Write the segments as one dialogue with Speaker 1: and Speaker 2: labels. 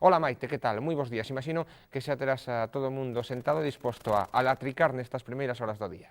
Speaker 1: Ola Maite, que tal? Moi bons días. Imagino que xa terás a todo o mundo sentado e disposto a latricar nestas primeiras horas do día.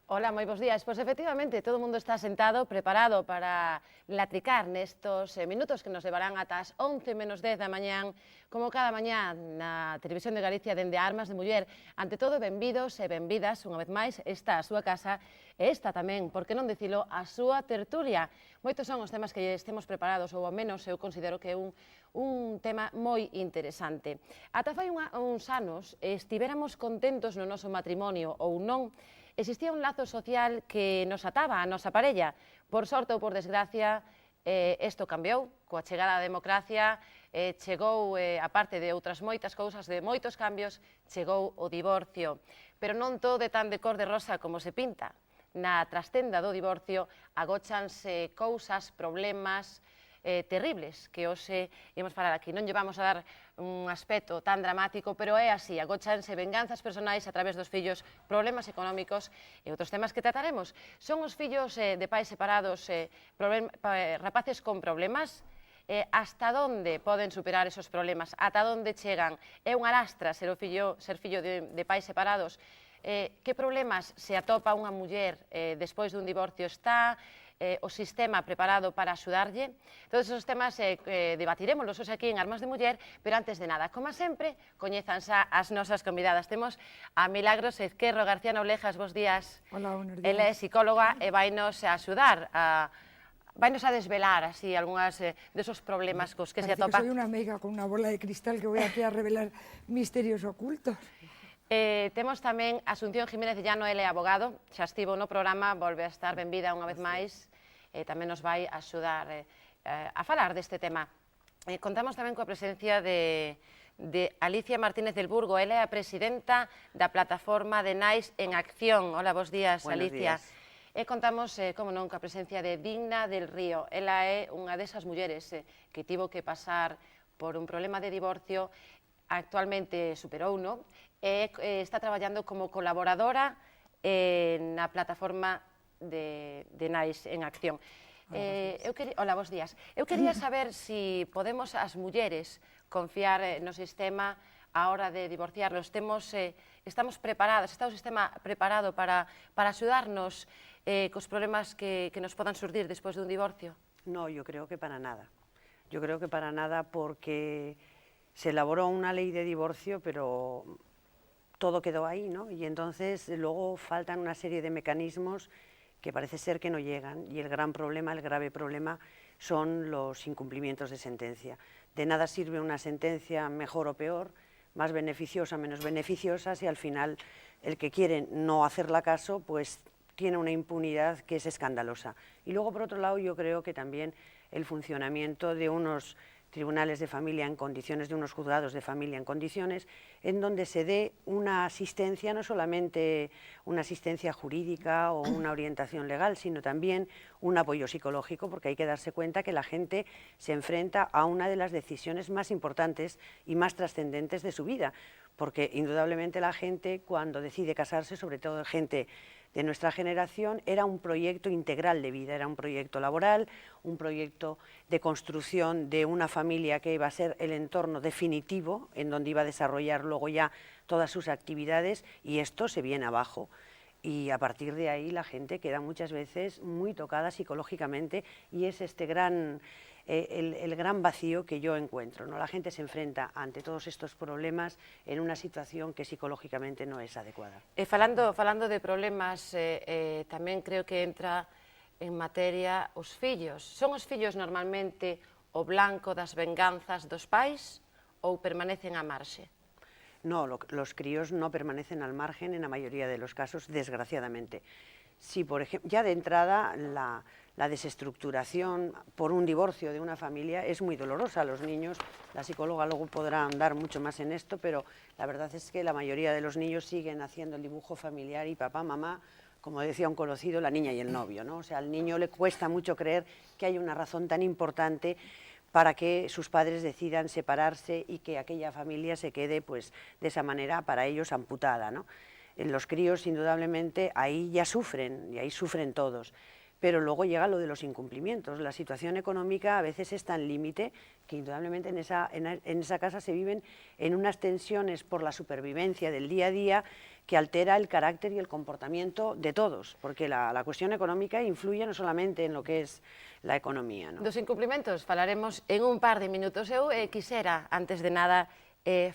Speaker 2: Hola, moi bons días. Pois efectivamente, todo o mundo está sentado, preparado para latricar nestos minutos que nos levarán ata as 11 menos 10 da mañán, como cada mañán na Televisión de Galicia dende Armas de Muller. Ante todo, benvidos e benvidas, unha vez máis, esta a súa casa e esta tamén, por que non dicilo, a súa tertulia. Moitos son os temas que estemos preparados, ou ao menos eu considero que é un tema moi interesante. Ata fai uns anos estivéramos contentos no noso matrimonio ou non, existía un lazo social que nos ataba a nosa parella. Por sorte ou por desgracia, isto cambiou. Coa chegada da democracia, chegou, a parte de outras moitas cousas, de moitos cambios, chegou o divorcio. Pero non todo é tan de cor de rosa como se pinta. Na trastenda do divorcio agóchanse cousas, problemas, terribles que hoxe imos falar aquí. Non lle vamos a dar un aspecto tan dramático, pero é así, agóchanse venganzas personais a través dos fillos, problemas económicos e outros temas que trataremos. Son os fillos de pais separados, rapaces con problemas, hasta onde poden superar esos problemas, ata onde chegan. É unha lastra ser fillo de pais separados. Que problemas se atopa unha muller despois dun divorcio? Está o sistema preparado para axudarlle? Todos esos temas debatiremos hoxe aquí en Armas de Muller, pero antes de nada, como sempre, coñezanse as nosas convidadas. Temos a Milagros Ezquerro García Noblejas, bos días.
Speaker 3: Hola, buenos días.
Speaker 2: Ela é psicóloga e vainos a axudar vainos a desvelar así algunhas desos problemas cos que se atopa.
Speaker 3: Parece que soy unha meiga con unha bola de cristal que voy aquí a revelar misterios ocultos.
Speaker 2: Temos tamén Asunción Jiménez de Llano, ele é abogado, xa estivo no programa, volve a estar benvida unha vez máis, tamén nos vai axudar a falar deste tema. Contamos tamén coa presencia de Alicia Martínez del Burgo, ela é a presidenta da plataforma de Nais en Acción. Hola, bos días, Alicia. E contamos, como non, coa presencia de Digna del Río. Ela é unha desas mulleres que tivo que pasar por un problema de divorcio, actualmente superouno, e está traballando como colaboradora na plataforma de Nais en Acción. Hola, bos días. Eu quería saber se podemos as mulleres confiar no sistema a hora de divorciarnos. Estamos preparadas, está o sistema preparado para axudarnos cos problemas que nos podan surdir despois dun divorcio?
Speaker 4: No, yo creo que para nada. Yo creo que para nada porque se elaboró una ley de divorcio, pero todo quedó ahí, ¿no? Y entonces luego faltan una serie de mecanismos que parece ser que no llegan, y el gran problema, el grave problema, son los incumplimientos de sentencia. De nada sirve una sentencia mejor o peor, más beneficiosa, menos beneficiosa, si al final el que quiere no hacerla caso, pues tiene una impunidad que es escandalosa. Y luego, por otro lado, yo creo que también el funcionamiento de unos tribunales de familia en condiciones, de unos juzgados de familia en condiciones, en donde se dé una asistencia, no solamente una asistencia jurídica o una orientación legal, sino también un apoyo psicológico, porque hay que darse cuenta que la gente se enfrenta a una de las decisiones más importantes y más trascendentes de su vida, porque indudablemente la gente cuando decide casarse, sobre todo gente de nuestra generación, era un proyecto integral de vida, era un proyecto laboral, un proyecto de construcción de una familia que iba a ser el entorno definitivo, en donde iba a desarrollar luego ya todas sus actividades, y esto se viene abajo. Y a partir de ahí la gente queda muchas veces muy tocada psicológicamente, y es este el gran vacío que yo encuentro, ¿no? La gente se enfrenta ante todos estos problemas en una situación que psicológicamente no es adecuada.
Speaker 2: Falando de problemas, tamén creo que entra en materia os fillos. Son os fillos normalmente o blanco das venganzas dos pais ou permanecen á marxe?
Speaker 4: No, los críos no permanecen al margen en la mayoría de los casos, desgraciadamente. Si, por ejemplo, ya de entrada la desestructuración por un divorcio de una familia es muy dolorosa. Los niños, la psicóloga luego podrá andar mucho más en esto, pero la verdad es que la mayoría de los niños siguen haciendo el dibujo familiar y papá, mamá, como decía un conocido, la niña y el novio, ¿no? O sea, al niño le cuesta mucho creer que hay una razón tan importante para que sus padres decidan separarse y que aquella familia se quede, pues, de esa manera para ellos amputada, ¿no? Los críos, indudablemente, ahí ya sufren, y ahí sufren todos. pero luego llega lo de los incumplimientos. La situación económica a veces es tan límite que indudablemente en esa casa se viven en unas tensiones por la supervivencia del día a día que altera el carácter y el comportamiento de todos, porque la cuestión económica influye no solamente en lo que es la economía, ¿no?
Speaker 2: Dos incumplimentos falaremos en un par de minutos. Eu quisera, antes de nada,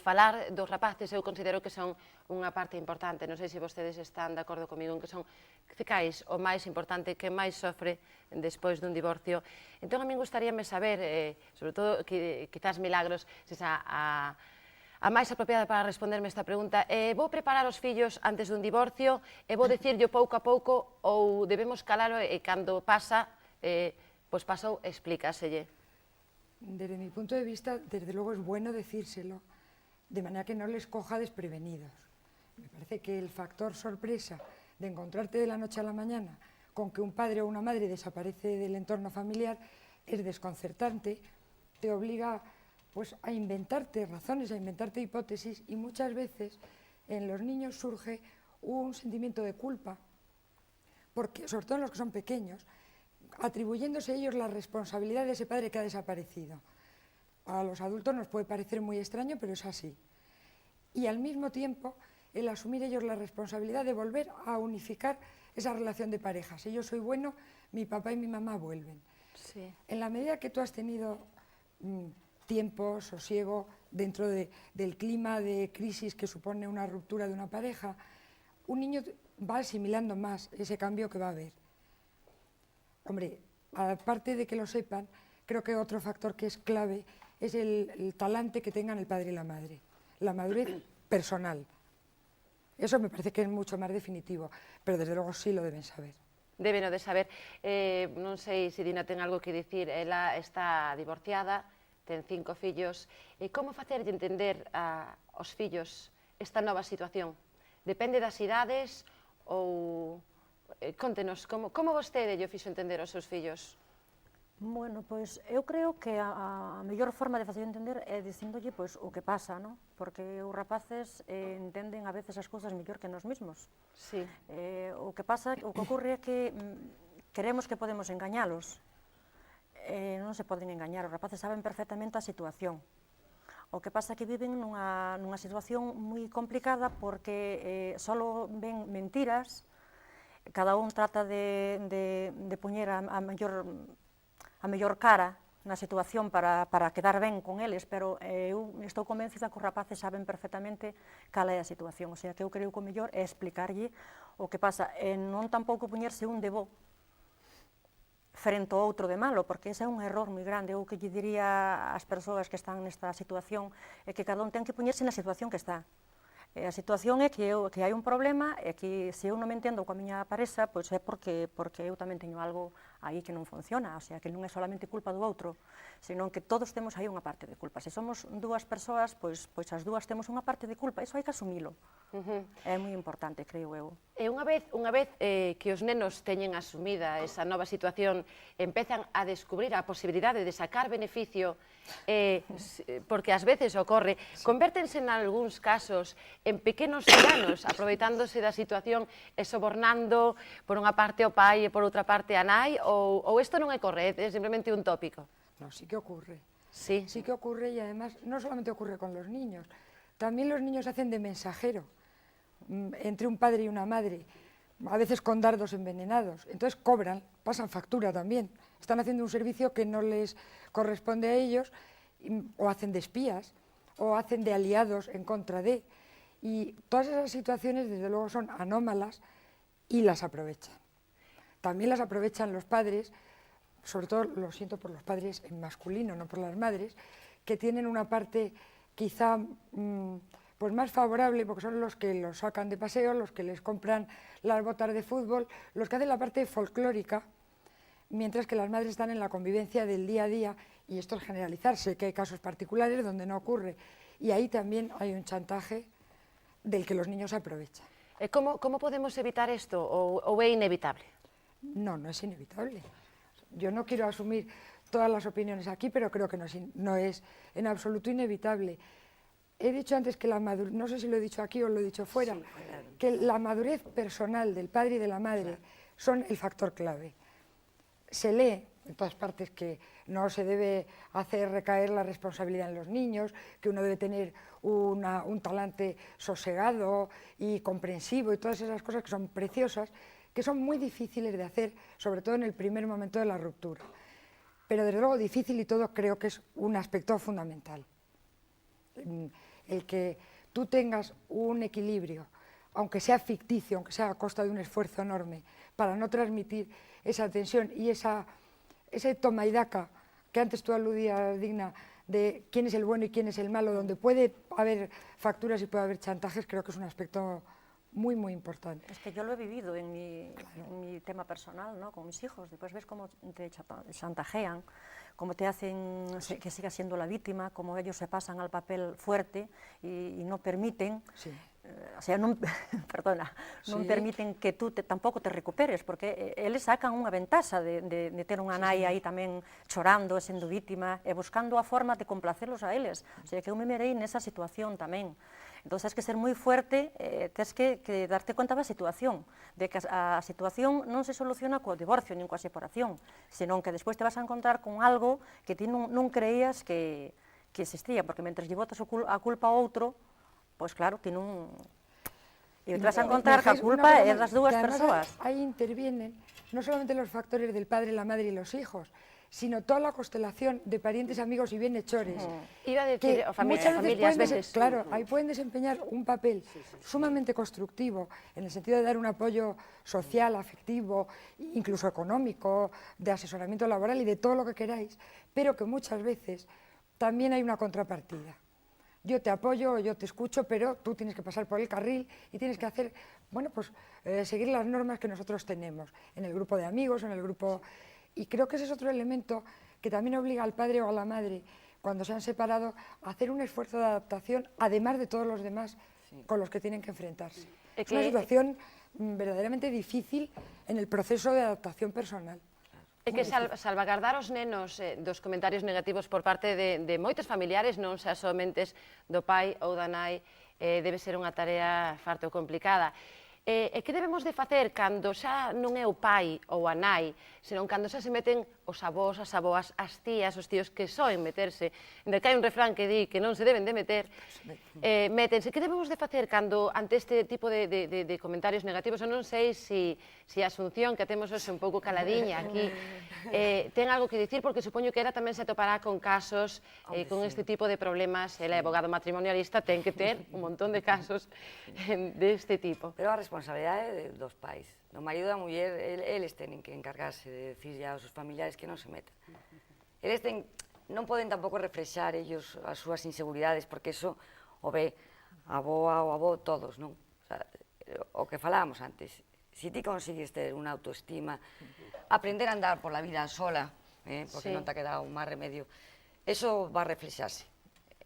Speaker 2: falar dos rapaces. Eu considero que son unha parte importante, non sei se vostedes están de acordo comigo en que son cicais o máis importante, que máis sofre despois dun divorcio. Entón a min gustaríame saber, sobre todo quizás Milagros, se esa a máis apropiada para responderme esta pregunta, vou preparar os fillos antes dun divorcio e vou dicirlo pouco a pouco ou debemos calalo e cando pasa, pois pasou, explícaselle.
Speaker 3: Desde mi punto de vista, desde luego es bueno decírselo, de manera que no les coja desprevenidos. Me parece que el factor sorpresa de encontrarte de la noche a la mañana con que un padre o una madre desaparece del entorno familiar es desconcertante, te obliga pues, a inventarte razones, a inventarte hipótesis, y muchas veces en los niños surge un sentimiento de culpa, porque, sobre todo en los que son pequeños, atribuyéndose ellos la responsabilidad de ese padre que ha desaparecido. A los adultos nos puede parecer muy extraño, pero es así. Y al mismo tiempo, el asumir ellos la responsabilidad de volver a unificar esa relación de pareja. Si yo soy bueno, mi papá y mi mamá vuelven.
Speaker 2: Sí.
Speaker 3: En la medida que tú has tenido tiempo, sosiego, dentro del clima de crisis que supone una ruptura de una pareja, un niño va asimilando más ese cambio que va a haber. Hombre, aparte de que lo sepan, creo que otro factor que es clave es el talante que tengan el padre y la madre, la madurez personal. Eso me parece que es mucho máis definitivo, pero desde logo sí lo deben saber.
Speaker 2: Deben o de saber. Non sei se Dina ten algo que dicir. Ela está divorciada, ten 5 fillos. Como facerlle entender aos fillos esta nova situación? Depende das idades ou... Contenos, como vostede lle fixo entender aos seus fillos?
Speaker 5: Bueno, pois eu creo que a mellor forma de facer entender é dicíndolle pois, o que pasa, non? Porque os rapaces entenden a veces as cousas mellor que nós mesmos.
Speaker 2: Sí.
Speaker 5: O que pasa, o que ocurre é que queremos que podemos engañalos. Non se poden engañar, os rapaces saben perfectamente a situación. O que pasa é que viven nunha situación moi complicada porque só ven mentiras, cada un trata de poñer a mellor cara na situación para quedar ben con eles, pero eu estou convencida que os rapaces saben perfectamente cal é a situación, o sea, que eu creo que o mellor é explicarlle o que pasa, e non tampouco poñerse un de bo frente ao outro de malo, porque ese é un error moi grande. Eu que lle diría ás persoas que están nesta situación é que cada un ten que poñerse na situación que está. A situación é que hai un problema e que se eu non me entendo coa miña parexa, pois é porque eu tamén teño algo aí que non funciona, o sea, que non é solamente culpa do outro, senón que todos temos aí unha parte de culpa. Se somos dúas persoas, pois as dúas temos unha parte de culpa, iso hai que asumilo. É moi importante, creo eu.
Speaker 2: E unha vez que os nenos teñen asumida esa nova situación, empezan a descubrir a posibilidade de sacar beneficio, porque ás veces ocorre, convértense en algúns casos en pequenos tiranos, aproveitándose da situación e sobornando por unha parte o pai e por outra parte a nai, ou isto non é correcto, é simplemente un tópico?
Speaker 3: No, sí que ocurre.
Speaker 2: Sí.
Speaker 3: Sí que ocurre, y además no solamente ocurre con los niños, también los niños hacen de mensajero entre un padre y una madre, a veces con dardos envenenados. Entonces cobran, pasan factura también. Están haciendo un servicio que no les corresponde a ellos, o hacen de espías, o hacen de aliados en contra de. Y todas esas situaciones, desde luego, son anómalas y las aprovechan. También las aprovechan los padres, sobre todo lo siento por los padres en masculino, no por las madres, que tienen una parte quizá pues más favorable, porque son los que los sacan de paseo, los que les compran las botas de fútbol, los que hacen la parte folclórica, mientras que las madres están en la convivencia del día a día, y esto es generalizarse, que hay casos particulares donde no ocurre, y ahí también hay un chantaje del que los niños aprovechan.
Speaker 2: Como podemos evitar isto, ou é inevitable?
Speaker 3: No, no es inevitable. Yo no quiero asumir todas las opiniones aquí, pero creo que no es en absoluto inevitable. He dicho antes que la madurez, no sé si lo he dicho aquí o lo he dicho fuera, que la madurez personal del padre y de la madre son el factor clave. se lee en todas partes que no se debe hacer recaer la responsabilidad en los niños, que uno debe tener un talante sosegado y comprensivo y todas esas cosas que son preciosas, que son muy difíciles de hacer, sobre todo en el primer momento de la ruptura. Pero desde luego difícil y todo creo que es un aspecto fundamental. El que tú tengas un equilibrio, aunque sea ficticio, aunque sea a costa de un esfuerzo enorme, para no transmitir esa tensión y ese toma y daca que antes tú aludías, Digna, de quién es el bueno y quién es el malo, donde puede haber facturas y puede haber chantajes, creo que es un aspecto muy, muy importante.
Speaker 5: Es que yo lo he vivido en mi tema personal, ¿no? Con mis hijos. Después ves cómo te chantajean, cómo te hacen que sigas siendo la víctima, cómo ellos se pasan al papel fuerte y no permiten, o sea, non, perdona, non permiten que tú tampouco te recuperes, porque eles sacan unha ventaxa de ter unha nai aí tamén chorando, sendo víctima, e buscando a forma de complacerlos a eles. O sea, que eu me merei nesa situación tamén. Entón, tens que ser moi fuerte, tens que darte conta da situación, de que a situación non se soluciona co divorcio, nin coa separación, senón que despois te vas a encontrar con algo que ti non creías que existía, porque mentre lle botas a culpa a outro, pois claro, ti non... E te vas a encontrar que a culpa é das dúas persoas.
Speaker 3: Ahí intervienen no solamente los factores del padre, la madre y los hijos, sino toda la constelación de parientes, amigos y bienhechores.
Speaker 2: Iba a decir, o familias, veces.
Speaker 3: Claro, ahí pueden desempeñar un papel sumamente constructivo, en el sentido de dar un apoyo social, afectivo, incluso económico, de asesoramiento laboral y de todo lo que queráis, pero que muchas veces también hay una contrapartida. Yo te apoyo, yo te escucho, pero tú tienes que pasar por el carril y tienes que hacer, bueno, pues seguir las normas que nosotros tenemos en el grupo de amigos, en el grupo... Y creo que ese es otro elemento que también obliga al padre o a la madre, cuando se han separado, a hacer un esfuerzo de adaptación, además de todos los demás con los que tienen que enfrentarse. Es una situación verdaderamente difícil en el proceso de adaptación personal.
Speaker 2: É que salvagardar os nenos dos comentarios negativos por parte de moitos familiares, non xa somente do pai ou da nai, debe ser unha tarea farto complicada. E que debemos de facer cando xa non é o pai ou a nai, senón cando xa se meten os avós, as avoas, as tías, os tíos que soen meterse, onde hai un refrán que di que non se deben de meter, métense. Que debemos de facer cando ante este tipo de comentarios negativos? Eu non sei se a Asunción, que temos hoxe un pouco caladiña aquí, ten algo que dicir, porque supoño que ela tamén se topará con casos, con este tipo de problemas. Ela é abogado matrimonialista, ten que ter un montón de casos deste tipo.
Speaker 6: Pero a responsabilidade dos pais, do marido e da muller, eles tenen que encargarse de decirle aos seus familiares que non se metan. Eles non poden tampouco reflexar ellos as súas inseguridades, porque eso o ve a avoa ou avó todos, non? O que falábamos antes, se ti consigues ter unha autoestima, aprender a andar por la vida sola, porque non te ha quedado máis remedio, eso va a reflexarse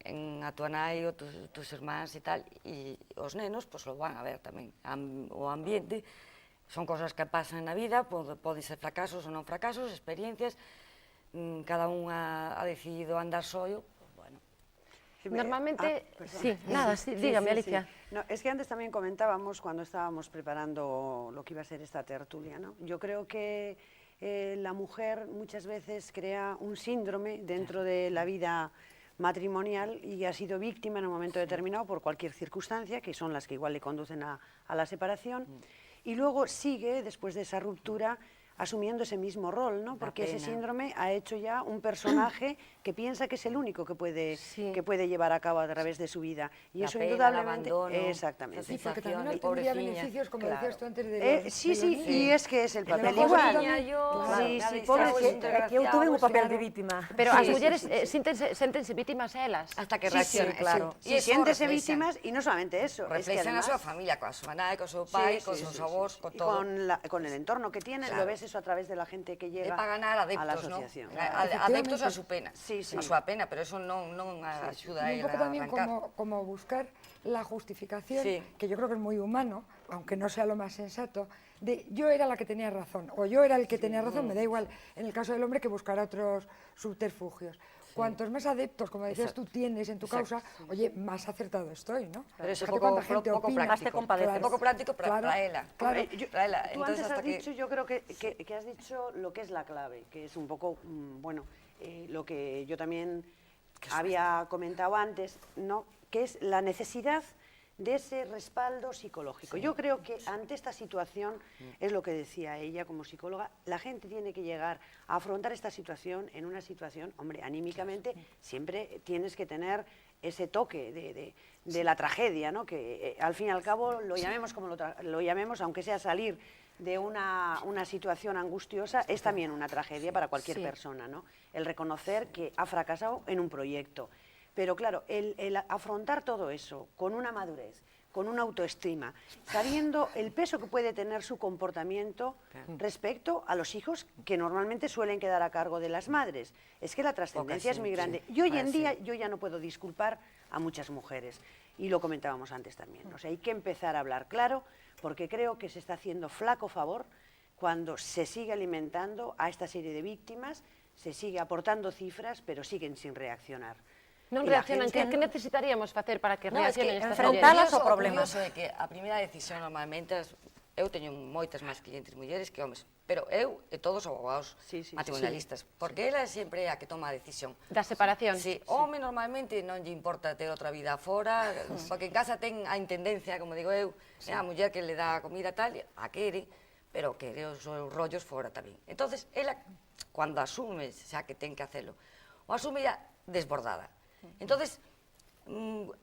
Speaker 6: en a tua nai ou tus irmáns e tal, e os nenos pois lo van a ver tamén. O ambiente son cosas que pasan na vida, poden ser fracasos ou non fracasos, experiencias, cada un ha decidido andar solo, bueno.
Speaker 2: Normalmente, dígame, Alicia.
Speaker 4: No, es que antes también comentábamos, cuando estábamos preparando lo que iba a ser esta tertulia, ¿no? Yo creo que la mujer muchas veces crea un síndrome dentro de la vida matrimonial y ha sido víctima en un momento determinado por cualquier circunstancia, que son las que igual le conducen a la separación, y luego sigue, después de esa ruptura, asumiendo ese mismo rol, ¿no? Porque ese síndrome ha hecho ya un personaje que piensa que es el único que puede llevar a cabo a través de su vida. Y eso indudablemente... Exactamente.
Speaker 3: Sí, porque también no tendría beneficios, como decías tú antes de...
Speaker 4: Sí, y es que es el papel igual.
Speaker 5: Sí, pobrecita, que eu tuve un papel de víctima.
Speaker 2: Pero as mulleres séntense vítimas elas.
Speaker 6: Hasta que reaccionen, claro.
Speaker 4: Sí, siéntese víctimas, y no solamente eso.
Speaker 6: Reflexionan a súa familia, coa súa nai, co seu pai, con seus avós, con todo.
Speaker 4: Con el entorno que tienen, lo ves eso a través de la gente que llega
Speaker 6: para ganar adeptos,
Speaker 4: a la asociación.
Speaker 6: Adeptos a su pena,
Speaker 4: a
Speaker 6: súa pena, pero eso non axuda a
Speaker 3: él a arrancar. Un poco como buscar la justificación, que yo creo que es muy humano, aunque no sea lo más sensato, de yo era la que tenía razón, o yo era el que tenía razón, me da igual, en el caso del hombre, que buscará otros subterfugios. cuantos más adeptos, como decías tú, tienes en tu causa, oye, más acertado estoy, ¿no?
Speaker 6: Pero eso
Speaker 3: Fíjate
Speaker 6: poco,
Speaker 3: cuánta gente
Speaker 6: poco
Speaker 3: opina.
Speaker 5: Más te
Speaker 6: práctico.
Speaker 5: compadeces.
Speaker 6: Poco práctico para
Speaker 3: Claro,
Speaker 6: ela.
Speaker 3: claro.
Speaker 6: Para ela.
Speaker 4: Tú
Speaker 6: Entonces,
Speaker 4: antes
Speaker 6: hasta
Speaker 4: has
Speaker 6: que...
Speaker 4: dicho, yo creo que has dicho lo que es la clave, que es un poco, bueno, lo que yo también había comentado antes, ¿no? Que es la necesidad de ese respaldo psicológico. Yo creo que ante esta situación, es lo que decía ella como psicóloga, la gente tiene que llegar a afrontar esta situación en una situación, hombre, anímicamente siempre tienes que tener ese toque de la tragedia, ¿no? Que al fin y al cabo lo llamemos como lo llamemos, aunque sea salir de una situación angustiosa, es también una tragedia para cualquier persona, ¿no? El reconocer que ha fracasado en un proyecto. Pero claro, el afrontar todo eso con una madurez, con una autoestima, sabiendo el peso que puede tener su comportamiento respecto a los hijos que normalmente suelen quedar a cargo de las madres. Es que la trascendencia es muy grande. Y hoy en día yo ya no puedo disculpar a muchas mujeres. Y lo comentábamos antes también. O sea, hay que empezar a hablar claro, porque creo que se está haciendo flaco favor cuando se sigue alimentando a esta serie de víctimas, se sigue aportando cifras, pero siguen sin reaccionar.
Speaker 2: Non
Speaker 4: E a
Speaker 2: reaccionan,
Speaker 4: gente
Speaker 2: que necesitaríamos facer para que
Speaker 6: No, es que
Speaker 2: reaccionen estas
Speaker 5: enfrentalas
Speaker 2: mulleres?
Speaker 5: ao problema.
Speaker 6: O curioso é que a primeira decisión normalmente, eu teño moitas máis clientes mulleres que homes, pero eu e todos os abogados matrimonialistas, porque ela sempre é a que toma a decisión.
Speaker 2: Da separación?
Speaker 6: Sí, o home normalmente non lle importa ter outra vida fora, porque en casa ten a intendencia, como digo eu, é a muller que le dá a comida tal, a quere, pero quere os seus rollos fora tamén. Entonces, ela, cando asume xa que ten que hacelo, o asume ya desbordada. Entonces,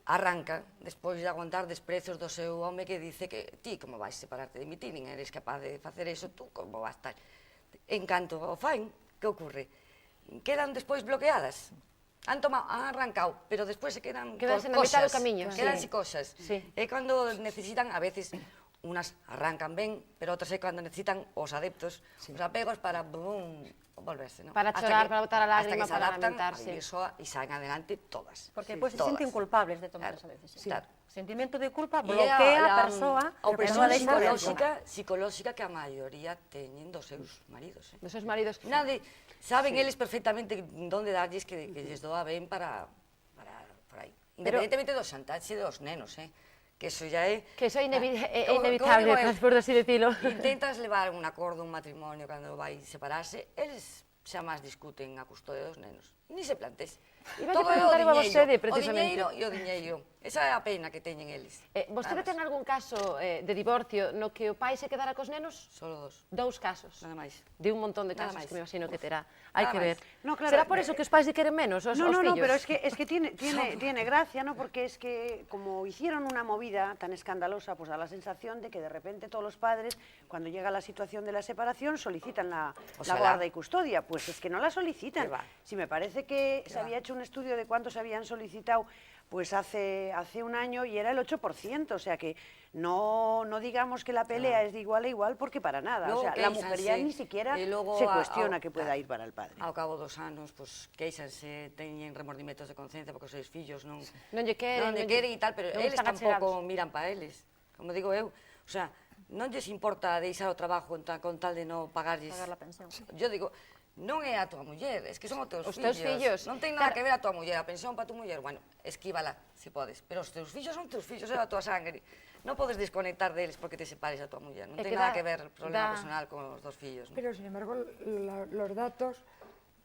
Speaker 6: arranca, despois de aguantar desprezos do seu home que dice que ti como vais separarte de mi, ti nin eres capaz de facer iso, tú como vas tal. En canto o fain, que ocorre? Quedan despois bloqueadas. Han arrancado, pero despois se quedan
Speaker 2: Quedanse
Speaker 6: por
Speaker 2: na mitad do
Speaker 6: cosas.
Speaker 2: camiño.
Speaker 6: Quedanse cosas.
Speaker 2: Sí.
Speaker 6: É cando necesitan, a veces, unas arrancan ben, pero outras é cando necesitan os adeptos, os apegos para volverse, ¿no?
Speaker 2: Para
Speaker 6: Hasta
Speaker 2: chorar,
Speaker 6: que-
Speaker 2: para botar a
Speaker 6: hasta
Speaker 2: lágrima,
Speaker 6: que se
Speaker 2: para
Speaker 6: adaptan
Speaker 2: lamentarse.
Speaker 6: a vivir soa e saen adelante todas.
Speaker 5: Porque despois se
Speaker 6: Todas.
Speaker 5: senten culpables de tomar
Speaker 6: Claro,
Speaker 5: esa decisión.
Speaker 6: claro.
Speaker 5: O sentimento de culpa
Speaker 6: E
Speaker 5: bloquea a persoa
Speaker 6: a opresión
Speaker 5: deixa de
Speaker 6: psicolóxica que a maioría teñen dos seus maridos.
Speaker 2: Dos seus maridos.
Speaker 6: Saben eles perfectamente onde darlles que lles doa ben para por aí. Independentemente do xantaxe dos nenos, que eso ya é...
Speaker 2: Que eso é
Speaker 6: Como
Speaker 2: inevitable,
Speaker 6: digo eu,
Speaker 2: por así decirlo.
Speaker 6: Intentas levar un acordo, un matrimonio, cando vai separarse, eles xa máis discuten a custodia dos nenos. Ni se plantes.
Speaker 2: Iba a preguntar a vostede, precisamente.
Speaker 6: O diñeiro e o diñeiro. Esa é a pena que teñen eles.
Speaker 2: Vostede
Speaker 6: Nada
Speaker 2: ten
Speaker 6: máis.
Speaker 2: algún caso de divorcio no que o pai se quedara cos nenos?
Speaker 6: Solo dos.
Speaker 2: Dous casos.
Speaker 6: Nada máis.
Speaker 2: De un montón de
Speaker 6: Nada
Speaker 2: casos
Speaker 6: máis.
Speaker 2: que me imagino que terá. Hai
Speaker 6: Nada
Speaker 2: que ver.
Speaker 6: máis.
Speaker 4: No, claro,
Speaker 2: Será por eso que os pais lle queren menos os
Speaker 4: No,
Speaker 2: fillos?
Speaker 4: pero es que tiene gracia, ¿no? Porque es que como hicieron una movida tan escandalosa, pues da la sensación de que de repente todos los padres, cuando llega la situación de la separación, solicitan la guarda y custodia. Pues es que no la solicitan.
Speaker 6: ¿Qué va?
Speaker 4: Si me parece que se había hecho un estudio de cuántos habían solicitado pues hace un año y era el 8%, o sea que no digamos que la pelea es de igual a igual, porque para nada,
Speaker 6: Logo
Speaker 4: o sea, la mujer ya
Speaker 6: quéixanse,
Speaker 4: ni siquiera
Speaker 6: e logo
Speaker 4: se cuestiona que pueda
Speaker 6: claro,
Speaker 4: ir para el padre.
Speaker 6: Ao cabo dos anos, pues, queixanse, teñen remordimentos de conciencia porque os seus fillos non
Speaker 2: Non lle queren,
Speaker 6: non lle queren e tal, pero
Speaker 2: non
Speaker 6: eles
Speaker 2: están
Speaker 6: tampouco
Speaker 2: achegados.
Speaker 6: miran para eles. Como digo eu, o sea, non lles importa deixar o trabajo con tal de non pagarlles.
Speaker 5: Pagar la pensión.
Speaker 6: Yo digo, non é a tua muller, es que son os teus
Speaker 2: Os teus fillos.
Speaker 6: Non ten nada que ver a tua muller, a pensión para tu muller, bueno, esquívala, se podes, pero os teus fillos son teus fillos, é a tua sangre. Non podes desconectar deles porque te separes da tua muller, non
Speaker 2: É
Speaker 6: ten
Speaker 2: que
Speaker 6: nada
Speaker 2: dá-
Speaker 6: que ver o problema
Speaker 2: dá-
Speaker 6: personal con os dos fillos. ¿no?
Speaker 3: Pero, sin embargo, los datos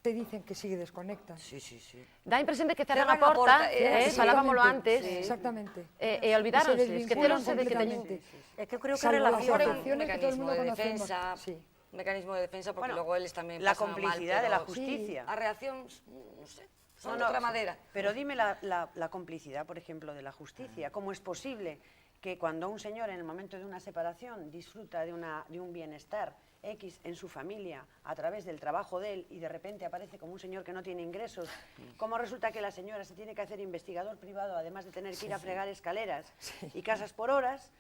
Speaker 3: te dicen que sí desconectan.
Speaker 6: Sí, sí, sí.
Speaker 2: Dá a impresión de que cerran a
Speaker 6: Cerran a
Speaker 2: porta,
Speaker 6: porta,
Speaker 2: falábamolo antes,
Speaker 3: Exactamente.
Speaker 2: e olvidáronse,
Speaker 3: Se
Speaker 2: que
Speaker 3: desvinculan
Speaker 2: teronse de que teñen...
Speaker 3: completamente.
Speaker 5: É que eu creo que
Speaker 3: Salvo las
Speaker 5: relaciona.
Speaker 3: excepciones que todo el mundo
Speaker 6: de
Speaker 3: conocemos.
Speaker 6: defensa,
Speaker 3: Sí.
Speaker 6: un mecanismo de defensa porque
Speaker 4: Bueno,
Speaker 6: logo eles tamén
Speaker 4: la
Speaker 6: pasan mal,
Speaker 4: complicidad de la
Speaker 6: pero
Speaker 4: justicia.
Speaker 6: As reaccións, non sei, son
Speaker 4: No,
Speaker 6: de outra maneira.
Speaker 4: Pero dime la complicidad, por ejemplo, de la justicia. ¿Cómo es posible que cuando un señor en el momento de una separación disfruta de un bienestar X en su familia a través del trabajo de él y de repente aparece como un señor que no tiene ingresos, cómo resulta que la señora se tiene que hacer investigador privado además de tener que ir a fregar escaleras y casas por horas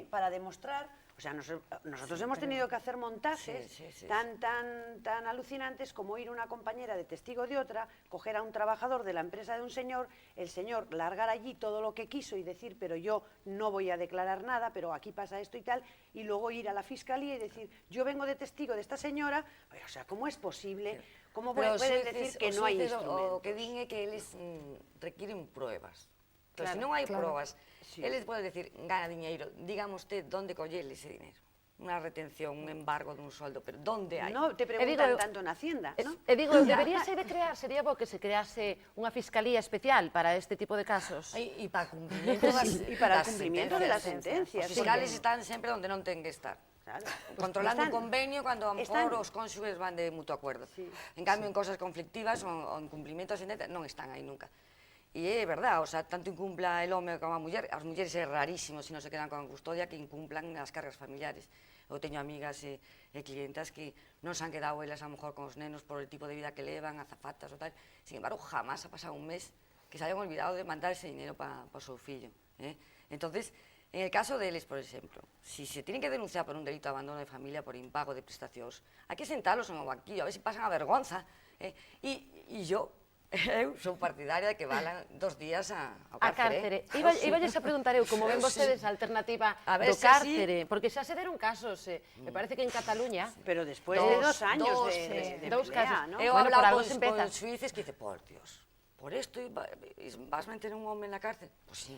Speaker 4: para demostrar O sea, nosotros hemos tenido que hacer montajes tan alucinantes como ir una compañera de testigo de otra, coger a un trabajador de la empresa de un señor, el señor largar allí todo lo que quiso y decir, pero yo no voy a declarar nada, pero aquí pasa esto y tal, y luego ir a la fiscalía y decir, yo vengo de testigo de esta señora, o sea, ¿cómo es posible? ¿Cómo pueden decir que no hai instrumentos?
Speaker 6: O que din é que eles requiren pruebas. Entón,
Speaker 2: Claro,
Speaker 6: se non hai
Speaker 3: claro.
Speaker 6: probas, eles poden decir, gana diñeiro, dígame usted onde collele ese dinero. Unha retención, un embargo dun sueldo, pero onde hai?
Speaker 4: No, te preguntan tanto en Hacienda, ¿no?
Speaker 2: E digo, deberíase de crear, sería bo que se crease unha fiscalía especial para este tipo de casos.
Speaker 6: E para cumplimiento
Speaker 4: Y para el cumplimiento de las sentencias.
Speaker 6: Os fiscales están sempre onde non ten que estar.
Speaker 4: Claro.
Speaker 6: Controlando un
Speaker 4: Están-
Speaker 6: convenio cando a lo
Speaker 4: están-
Speaker 6: mejor os cónxuges van de mutuo acuerdo. En cambio, en cosas conflictivas o en cumplimiento de sentencia non están aí nunca. E é verdad, o sea, tanto incumpla el home como a muller, as mulleres é rarísimo se non se quedan con custodia que incumplan as cargas familiares. Eu teño amigas e clientas que non se han quedado elas a lo mejor con os nenos por el tipo de vida que levan, azafatas ou tal. Sin embargo, jamás ha pasado un mes que se hayan olvidado de mandar ese dinero para o seu fillo. Entonces, en el caso deles, por exemplo, si se tienen que denunciar por un delito de abandono de familia por impago de prestacións, hai que sentalos en o banquillo, a ver se pasan a vergonza. E eu sou partidaria de que valan 2 días ao
Speaker 2: A
Speaker 6: cárcere.
Speaker 2: cárcere. Iballes a preguntar eu, como ven vostedes a alternativa
Speaker 6: A ver
Speaker 2: do
Speaker 6: se así-
Speaker 2: cárcere, porque xa se deron casos, me parece que en Cataluña,
Speaker 4: Pero después de 2 años
Speaker 6: dos,
Speaker 4: de
Speaker 2: dos
Speaker 4: pelea,
Speaker 2: casos.
Speaker 4: ¿no?
Speaker 6: Eu
Speaker 2: Bueno, por
Speaker 6: hablado
Speaker 2: algo se
Speaker 6: con
Speaker 2: empeza.
Speaker 6: os xuíces que dice, por Dios, por esto vas a meter un home en la cárcel? Pues sí.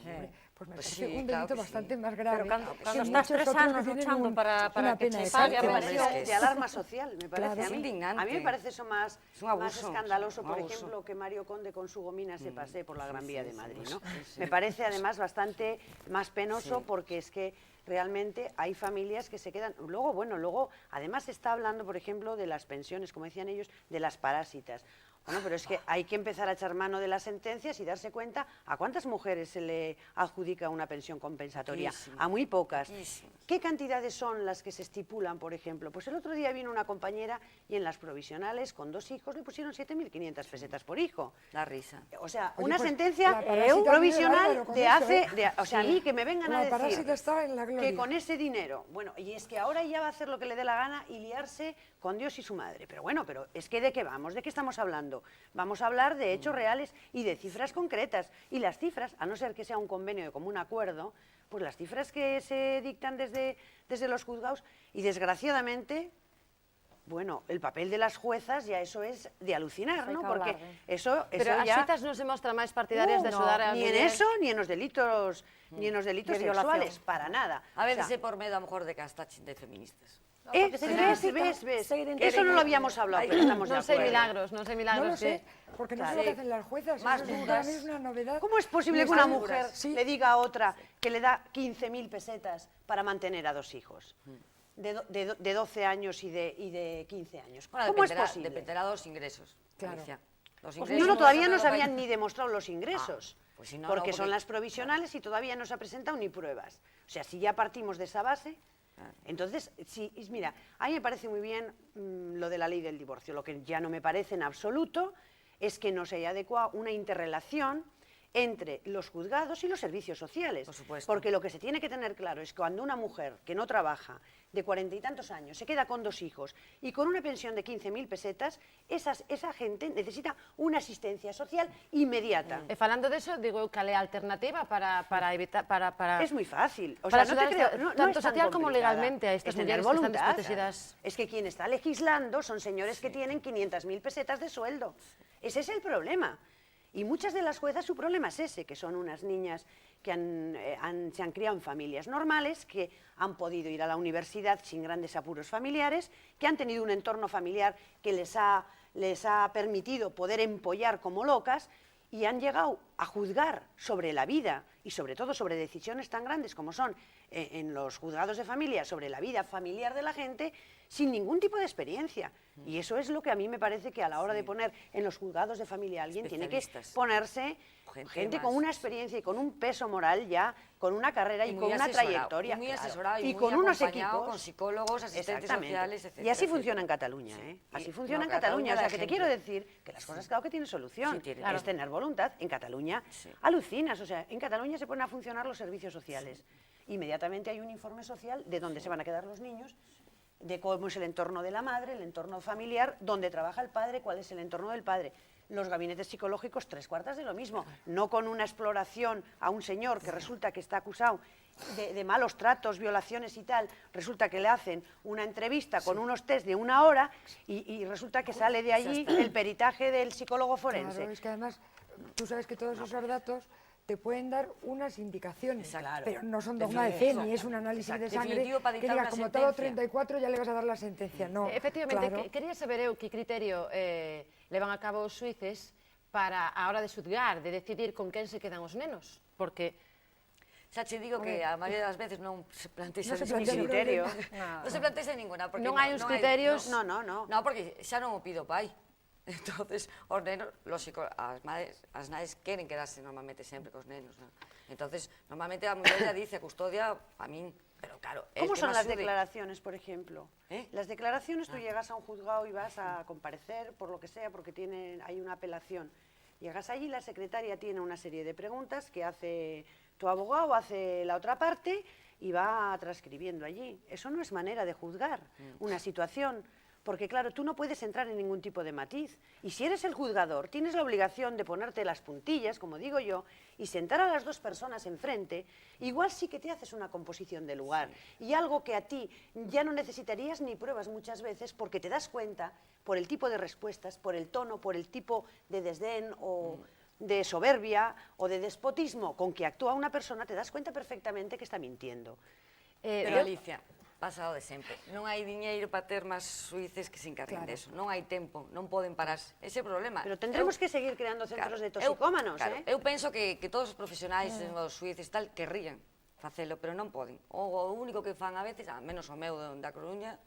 Speaker 3: Pues me
Speaker 6: Pues
Speaker 3: parece
Speaker 6: sí,
Speaker 3: un
Speaker 6: claro
Speaker 3: delito
Speaker 6: que
Speaker 3: bastante
Speaker 6: sí.
Speaker 3: más grave.
Speaker 5: Pero cuando
Speaker 3: que
Speaker 5: estás
Speaker 3: muchos
Speaker 5: 3
Speaker 3: otros
Speaker 5: anos
Speaker 3: que tienen
Speaker 5: luchando para
Speaker 3: una
Speaker 5: que
Speaker 3: pena
Speaker 5: se
Speaker 3: de
Speaker 5: pague a
Speaker 3: cárcel.
Speaker 5: pensión.
Speaker 6: Es que
Speaker 4: De alarma social, me parece
Speaker 3: Claro.
Speaker 4: a mí.
Speaker 6: Indignante.
Speaker 4: A mí me parece eso más
Speaker 6: Es un abuso,
Speaker 4: escandaloso,
Speaker 6: un
Speaker 4: por
Speaker 6: abuso.
Speaker 4: ejemplo, que Mario Conde con su gomina se pase por la Gran Vía de Madrid, ¿no? Me parece además bastante más penoso porque es que realmente hay familias que se quedan... Luego, además se está hablando, por ejemplo, de las pensiones, como decían ellos, de las parásitas. Bueno, pero es que hay que empezar a echar mano de las sentencias y darse cuenta a cuántas mujeres se le adjudica una pensión compensatoria.
Speaker 6: Poquísimas.
Speaker 4: A muy pocas.
Speaker 6: Poquísimas.
Speaker 4: ¿Qué cantidades son las que se estipulan, por ejemplo? Pues el otro día vino una compañera y en las provisionales, con 2 hijos, le pusieron 7.500 pesetas por hijo.
Speaker 6: Da risa.
Speaker 4: O sea,
Speaker 3: Oye,
Speaker 4: una
Speaker 3: pues,
Speaker 4: sentencia
Speaker 3: la parásita
Speaker 4: provisional
Speaker 3: vive bárbaro con
Speaker 4: de
Speaker 3: eso,
Speaker 4: hace...
Speaker 3: ¿eh?
Speaker 4: O sea, a mí que me vengan a
Speaker 3: La
Speaker 4: decir
Speaker 3: parásita está en la gloria.
Speaker 4: que con ese dinero... Bueno, y es que ahora ya va a hacer lo que le dé la gana y liarse con Dios y su madre. Pero bueno, pero es que ¿de qué vamos? ¿De qué estamos hablando? Vamos a hablar de hechos reales y de cifras concretas. Y las cifras, a no ser que sea un convenio de común acuerdo, pues las cifras que se dictan desde los juzgados, y desgraciadamente... Bueno, el papel de las juezas ya eso es de alucinar,
Speaker 5: Hay
Speaker 4: ¿no?
Speaker 5: que
Speaker 4: Porque
Speaker 5: hablar, ¿eh?
Speaker 4: eso
Speaker 2: pero as
Speaker 4: ya...
Speaker 2: citas non se mostran máis partidarias de axudar a
Speaker 4: Ni en
Speaker 2: muller.
Speaker 4: eso, ni en los delitos,
Speaker 5: De violación.
Speaker 4: sexuales, para nada.
Speaker 6: A veces
Speaker 4: O sea,
Speaker 6: é por medo, a lo mejor, de que as tachen de feministas.
Speaker 5: porque se identifica,
Speaker 4: ves.
Speaker 5: se identifica.
Speaker 4: Eso no lo habíamos hablado, pero estamos de
Speaker 2: Non sei
Speaker 4: acuerdo.
Speaker 2: milagros, non sei
Speaker 3: No
Speaker 2: milagros
Speaker 3: lo sé,
Speaker 2: que...
Speaker 3: porque no
Speaker 4: Claro.
Speaker 3: sé lo que hacen las juezas.
Speaker 6: Más
Speaker 3: Eso es
Speaker 6: duras.
Speaker 3: para mí es una novedad.
Speaker 4: ¿Cómo es posible
Speaker 3: Y
Speaker 4: que una
Speaker 3: están
Speaker 4: mujer
Speaker 3: duras. Sí.
Speaker 4: le diga a otra que le da 15.000 pesetas para mantener a 2 hijos? De 12 años y de 15 años.
Speaker 6: Bueno,
Speaker 4: ¿Cómo es
Speaker 6: dependerá,
Speaker 4: posible?
Speaker 6: dependerá dos ingresos.
Speaker 3: Claro.
Speaker 6: Alicia. Los
Speaker 4: No,
Speaker 6: ingresos
Speaker 4: todavía
Speaker 6: son
Speaker 4: no
Speaker 6: todo
Speaker 4: se habían
Speaker 6: país.
Speaker 4: ni demostrado los ingresos,
Speaker 6: pues si no,
Speaker 4: porque
Speaker 6: no,
Speaker 4: son
Speaker 6: porque-
Speaker 4: las provisionales y todavía no se ha presentado ni pruebas. O sea, si ya partimos de esa base, entonces, sí, mira, a mí me parece muy bien lo de la ley del divorcio. Lo que ya no me parece en absoluto es que no se haya adecuado una interrelación entre los juzgados y los servicios sociales.
Speaker 6: Por supuesto.
Speaker 4: Porque lo que se tiene que tener claro es que cuando una mujer que no trabaja, de 40 y tantos años, se queda con 2 hijos y con una pensión de 15.000 pesetas, esa gente necesita una asistencia social inmediata.
Speaker 2: E falando deso, digo eu, cal é a alternativa para evitar... Para...
Speaker 4: Es muy fácil. O
Speaker 2: Para
Speaker 4: sea, no te
Speaker 2: ayudar
Speaker 4: creo, no, no
Speaker 2: tanto
Speaker 4: es tan
Speaker 2: social como
Speaker 4: complicada.
Speaker 2: legalmente a estas
Speaker 4: Es tener
Speaker 2: mujeres que están
Speaker 4: voluntad.
Speaker 2: desprotegidas.
Speaker 4: Es que quien está legislando son señores que tienen 500.000 pesetas de sueldo. Ese es el problema. Y muchas de las juezas su problema es ese, que son unas niñas que se han criado en familias normales, que han podido ir a la universidad sin grandes apuros familiares, que han tenido un entorno familiar que les ha permitido poder empollar como locas y han llegado a juzgar sobre la vida y sobre todo sobre decisiones tan grandes como son en los juzgados de familia, sobre la vida familiar de la gente, sin ningún tipo de experiencia. Y eso es lo que a mí me parece que a la hora de poner en los juzgados de familia a alguien tiene que
Speaker 6: Especialistas.
Speaker 4: ponerse gente con
Speaker 6: más,
Speaker 4: una experiencia y con un peso moral ya, con una carrera y
Speaker 6: muy
Speaker 4: con una
Speaker 6: asesorado,
Speaker 4: trayectoria.
Speaker 6: muy
Speaker 4: claro,
Speaker 6: asesorado y
Speaker 4: y
Speaker 6: muy
Speaker 4: con unos
Speaker 6: acompañado
Speaker 4: equipos.
Speaker 6: con psicólogos, asistentes
Speaker 4: Exactamente.
Speaker 6: sociales,
Speaker 4: Y
Speaker 6: etcétera,
Speaker 4: así
Speaker 6: etcétera.
Speaker 4: funciona en Cataluña,
Speaker 6: Sí.
Speaker 4: ¿eh? Así
Speaker 6: Y
Speaker 4: funciona en
Speaker 6: no,
Speaker 4: Cataluña. O sea,
Speaker 6: la
Speaker 4: que te
Speaker 6: gente-
Speaker 4: quiero decir que las cosas, claro que tienen solución.
Speaker 6: Sí, tienen.
Speaker 4: Es
Speaker 6: Claro.
Speaker 4: tener voluntad. En Cataluña
Speaker 6: Sí.
Speaker 4: alucinas. O sea, en Cataluña se ponen a funcionar los servicios sociales. inmediatamente hay un informe social de dónde se van a quedar los niños, de cómo es el entorno de la madre, el entorno familiar, dónde trabaja el padre, cuál es el entorno del padre. Los gabinetes psicológicos, 3/4 de lo mismo, no con una exploración a un señor que resulta que está acusado de malos tratos, violaciones y tal, resulta que le hacen una entrevista con unos test de 1 hora y resulta que sale de allí el peritaje del psicólogo forense.
Speaker 3: Claro, es que además tú sabes que todos esos datos te pueden dar unas indicaciones,
Speaker 4: Claro.
Speaker 3: pero no son dogma de fe, ni es un análisis de sangre
Speaker 6: Definitivo para
Speaker 3: que
Speaker 6: dictar
Speaker 3: diga,
Speaker 6: una
Speaker 3: como todo
Speaker 6: sentencia.
Speaker 3: 34 ya le vas a dar la sentencia. No,
Speaker 2: Efectivamente,
Speaker 3: claro.
Speaker 2: quería saber eu que criterio levan a cabo os xuíces para a hora de xulgar, de decidir con quen se quedan os nenos, porque
Speaker 6: Xa che digo que a maioría das veces non se plantexa
Speaker 3: Non se
Speaker 6: ningún
Speaker 3: plantea
Speaker 4: criterio.
Speaker 6: Non se plantexa ninguna, porque
Speaker 2: Non hai uns criterios.
Speaker 4: No.
Speaker 6: No, porque xa non o pido pai. Entonces, os nenos, lógico, as nais queren quedarse normalmente sempre cos nenos, non? Entonces, normalmente a muller ya dice a custodia a min, pero claro,
Speaker 4: ¿Cómo son las
Speaker 6: axude.
Speaker 4: declaraciones, por ejemplo?
Speaker 6: ¿Eh?
Speaker 4: Las declaraciones, tú llegas a un juzgado y vas a comparecer por lo que sea, porque hay una apelación. Llegas allí, la secretaria tiene una serie de preguntas que hace tu abogado, hace la otra parte y va transcribiendo allí. Eso no es manera de juzgar una situación. Porque claro, tú no puedes entrar en ningún tipo de matiz. Y si eres el juzgador, tienes la obligación de ponerte las puntillas, como digo yo, y sentar a las dos personas enfrente, igual sí que te haces una composición de lugar. Y algo que a ti ya no necesitarías ni pruebas muchas veces, porque te das cuenta, por el tipo de respuestas, por el tono, por el tipo de desdén o de soberbia o de despotismo con que actúa una persona, te das cuenta perfectamente que está mintiendo.
Speaker 6: Pero Alicia, pasado de sempre. Non hai diñeiro para ter máis suíces que se encarguen deso. Non hai tempo, non poden pararse. Ese é o problema.
Speaker 4: Pero tendremos que seguir creando centros de
Speaker 6: eu-
Speaker 4: toxicómanos,
Speaker 6: claro,
Speaker 4: ¿eh?
Speaker 6: Eu penso que todos os profesionais, os suíces tal, querrían facelo, pero non poden. O único que fan a veces, a menos o meu da Coruña,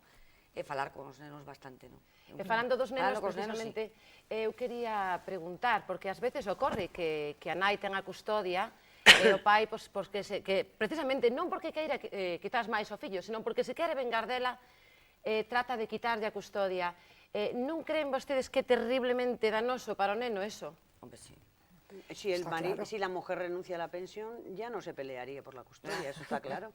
Speaker 6: é falar con os nenos bastante, non?
Speaker 2: E falando dos nenos,
Speaker 6: Falando cos nenos, sí.
Speaker 2: precisamente, eu quería preguntar, porque ás veces ocorre que a nai ten a custodia e o pai, que precisamente non porque queira quitar máis ao fillo, senón porque se quere vengar dela, trata de quitarlle a custodia. Non creen vostedes que é terriblemente danoso para o neno eso?
Speaker 6: Hombre, sí.
Speaker 4: Si,
Speaker 3: Está claro.
Speaker 4: si la mujer renuncia a la pensión, ya no se pelearía por la custodia, eso está claro.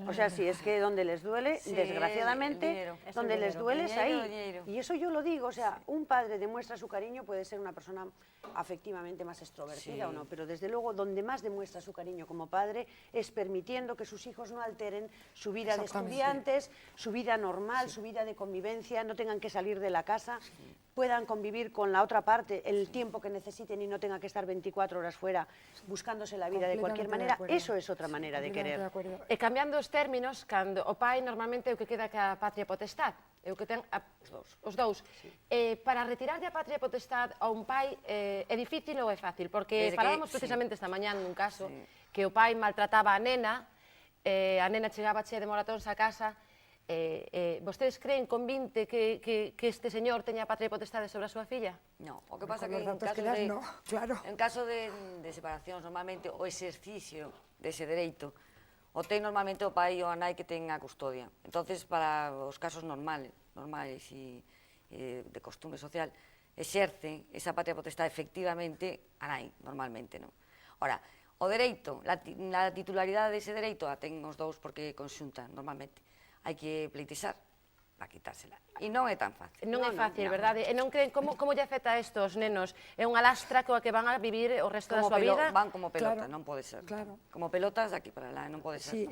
Speaker 4: O sea, si es que donde les duele,
Speaker 6: Sí,
Speaker 4: desgraciadamente,
Speaker 6: el dinero.
Speaker 5: Es
Speaker 4: donde
Speaker 5: el
Speaker 4: les
Speaker 5: dinero.
Speaker 4: duele es ahí.
Speaker 6: Dinero.
Speaker 4: Y eso yo lo digo, o sea, un padre demuestra su cariño, puede ser una persona afectivamente más extrovertida
Speaker 6: Sí.
Speaker 4: o no, pero desde luego donde más demuestra su cariño como padre es permitiendo que sus hijos no alteren su vida de
Speaker 3: Exactamente.
Speaker 4: estudiantes, su vida normal, su vida de convivencia, no tengan que salir de la casa, puedan convivir con la otra parte el tiempo que necesiten y no tengan que estar 24 horas fuera buscándose la vida de cualquier
Speaker 3: Completamente de
Speaker 4: manera.
Speaker 3: acuerdo.
Speaker 4: Eso es otra manera de
Speaker 3: Completamente
Speaker 4: querer.
Speaker 3: de acuerdo.
Speaker 2: E cambiando os términos, cando o pai normalmente é o que queda que a patria potestad, é o que ten os dous. Para retirarlle a patria potestad a un pai é difícil ou é fácil? Porque
Speaker 6: Desde que-
Speaker 2: falábamos
Speaker 6: sí.
Speaker 2: precisamente esta mañán nun caso que o pai maltrataba a nena chegaba chea de moratóns a casa. Vostedes creen con 20 que este señor teña a patria potestade sobre a súa filla?
Speaker 6: No, o que pasa
Speaker 3: Con
Speaker 6: que
Speaker 3: los datos que das, no, claro.
Speaker 6: en caso de separacións, normalmente o exercicio dese dereito o ten normalmente o pai ou a nai que ten a custodia. Entonces, para os casos normais e de costumbre social, exerce esa patria potestade efectivamente a nai, normalmente, non? Ora, o dereito, a titularidade dese dereito a ten os dous porque conxunta, normalmente. Hai que pleitizar para quitársela. E non é tan fácil.
Speaker 2: Non é fácil,
Speaker 6: non.
Speaker 2: verdade? E non creen como lle afecta a estos nenos? É unha lastra coa que van a vivir o resto da súa vida?
Speaker 6: Van como pelota,
Speaker 3: Claro,
Speaker 6: non pode ser.
Speaker 3: claro.
Speaker 6: Como pelotas de aquí para lá, non pode ser.
Speaker 3: Sí,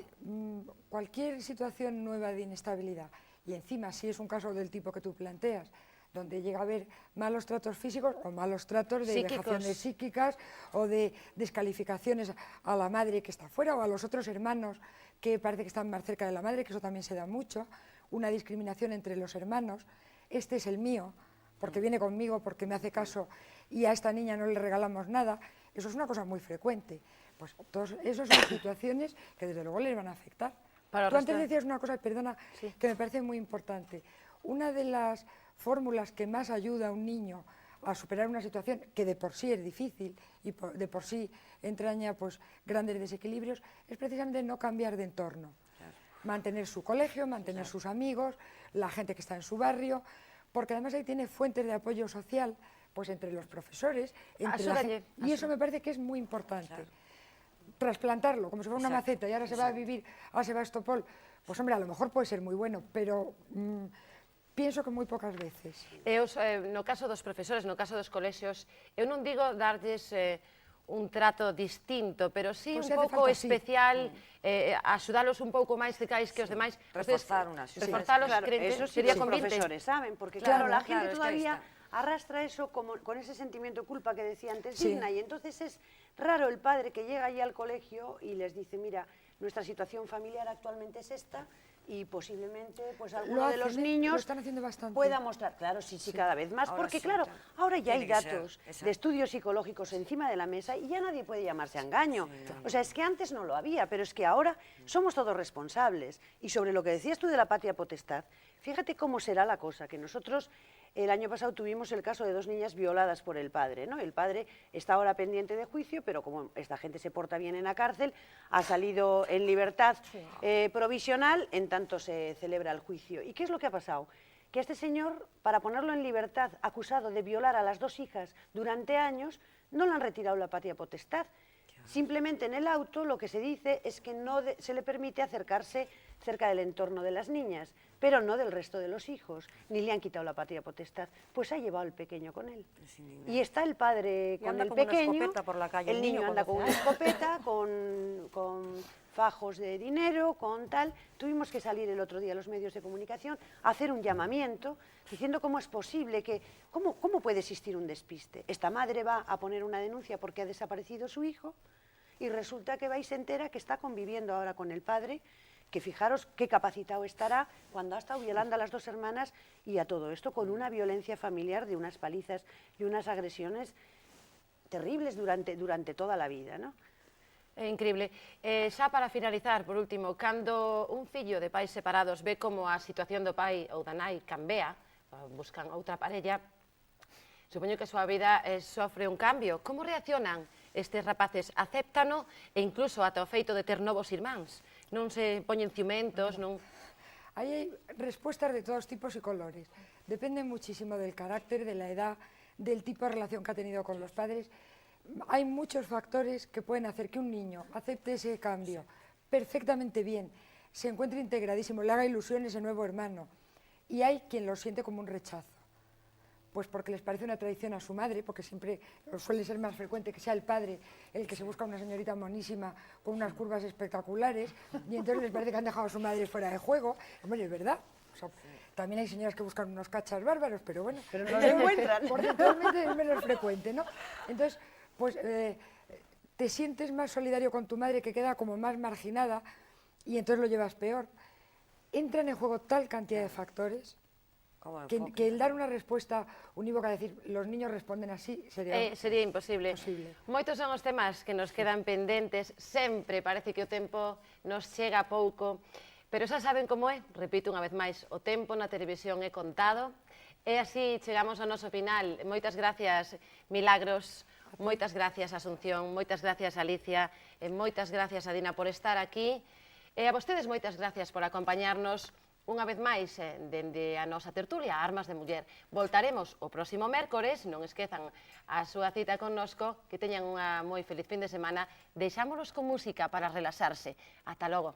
Speaker 3: cualquier situación nueva de inestabilidad, y encima si es un caso del tipo que tú planteas, donde llega a haber malos tratos físicos o malos tratos de
Speaker 2: Psíquicos.
Speaker 3: vejaciones psíquicas o de descalificaciones a la madre que está fuera o a los otros hermanos que parece que están más cerca de la madre, que eso también se da mucho, una discriminación entre los hermanos, este es el mío, porque viene conmigo, porque me hace caso, y a esta niña no le regalamos nada, eso es una cosa muy frecuente. Pues todas esas son situaciones que desde luego les van a afectar.
Speaker 2: Para
Speaker 3: Tú antes
Speaker 2: restar-
Speaker 3: decías una cosa, perdona, que me parece muy importante. Una de las fórmulas que más ayuda a un niño a superar una situación que de por sí es difícil y de por sí entraña pues grandes desequilibrios, es precisamente no cambiar de entorno. Mantener su colegio, mantener sus amigos, la gente que está en su barrio, porque además ahí tiene fuentes de apoyo social pues entre los profesores, entre la
Speaker 2: Axúdalle,
Speaker 3: y eso me parece que es muy importante. trasplantarlo, como si fuera una maceta, y ahora se va a vivir, ahora se va a Estopol, pues hombre, a lo mejor puede ser muy bueno, pero pienso que moi pocas veces.
Speaker 2: No caso dos profesores, no caso dos colexios, eu non digo darlles un trato distinto, pero sí un pouco especial, axudalos un pouco máis de cais que os demais.
Speaker 6: Reforzar unha axuda.
Speaker 2: Reforzalos,
Speaker 4: Eso sí
Speaker 2: sería
Speaker 4: los
Speaker 2: convite.
Speaker 4: profesores saben, porque
Speaker 3: Claro,
Speaker 4: claro, la gente
Speaker 6: claro, es que
Speaker 4: todavía
Speaker 6: ahí
Speaker 4: arrastra eso como, con ese sentimiento de culpa que decía antes Digna, y entonces es raro el padre que llega allí al colegio y les dice, mira, nuestra situación familiar actualmente es esta, y posiblemente pues alguno de los niños
Speaker 3: lo están haciendo bastante.
Speaker 4: pueda mostrar, claro, sí, cada vez más,
Speaker 6: Ahora
Speaker 4: porque
Speaker 6: sí,
Speaker 4: claro, ahora ya hay
Speaker 6: tiene que ser,
Speaker 4: datos
Speaker 6: exacto.
Speaker 4: de estudios psicológicos encima de la mesa y ya nadie puede llamarse a engaño. O sea, es que antes no lo había, pero es que ahora somos todos responsables. Y sobre lo que decías tú de la patria potestad, fíjate cómo será la cosa, que nosotros el año pasado tuvimos el caso de 2 niñas violadas por el padre, ¿no? El padre está ahora pendiente de juicio, pero como esta gente se porta bien en la cárcel, ha salido en libertad provisional, en tanto se celebra el juicio. ¿Y qué es lo que ha pasado? Que a este señor, para ponerlo en libertad, acusado de violar a las 2 hijas durante años, no le han retirado la patria potestad. Simplemente en el auto lo que se dice es que no se le permite acercarse cerca del entorno de las niñas, pero no del resto de los hijos, ni le han quitado la patria potestad, pues ha llevado al pequeño con él. Y está el padre con el pequeño, el niño anda con una escopeta, con fajos de dinero, con tal. Tuvimos que salir el otro día a los medios de comunicación a hacer un llamamiento diciendo cómo es posible que, cómo puede existir un despiste. Esta madre va a poner una denuncia porque ha desaparecido su hijo y resulta que va y se entera que está conviviendo ahora con el padre, que fijaros qué capacitado estará cuando ha estado violando a las 2 hermanas y a todo esto con una violencia familiar de unas palizas y unas agresiones terribles durante toda la vida, ¿no?
Speaker 2: É increíble. Xa para finalizar, por último, cando un fillo de pais separados ve como a situación do pai ou da nai cambia, buscan outra parella, supoño que a súa vida sofre un cambio. Como reaccionan estes rapaces? Acéptano e incluso ata o feito de ter novos irmáns? Non se poñen ciumentos, non...
Speaker 3: Ahí hay respuestas de todos tipos y colores. Depende muchísimo del carácter, de la edad, del tipo de relación que ha tenido con los padres. Hay muchos factores que pueden hacer que un niño acepte ese cambio perfectamente bien, se encuentre integradísimo, le haga ilusión ese nuevo hermano. Y hay quien lo siente como un rechazo, pues porque les parece una traición a su madre, porque siempre suele ser más frecuente que sea el padre el que se busca una señorita monísima con unas curvas espectaculares, y entonces les parece que han dejado a su madre fuera de juego. Hombre, es verdad. O sea, también hay señoras que buscan unos cachas bárbaros, pero bueno,
Speaker 4: pero no lo encuentran.
Speaker 3: Porcentualmente es menos frecuente, ¿no? Entonces, pues te sientes más solidario con tu madre, que queda como más marginada, y entonces lo llevas peor. Entran en juego tal cantidad de factores que el dar una respuesta unívoca, decir, los niños responden así,
Speaker 2: sería imposible. Moitos son os temas que nos quedan pendentes, sempre parece que o tempo nos chega pouco, pero xa saben como é, repito unha vez máis, o tempo na televisión é contado, e así chegamos ao noso final. Moitas gracias, Milagros, moitas gracias, Asunción, moitas gracias, Alicia, e moitas gracias, Adina, por estar aquí, e a vostedes moitas gracias por acompañarnos unha vez máis dende a nosa tertulia Armas de Muller. Voltaremos o próximo mércores, non esquezan a súa cita connosco, que teñan unha moi feliz fin de semana. Deixámonos con música para relaxarse. Ata logo.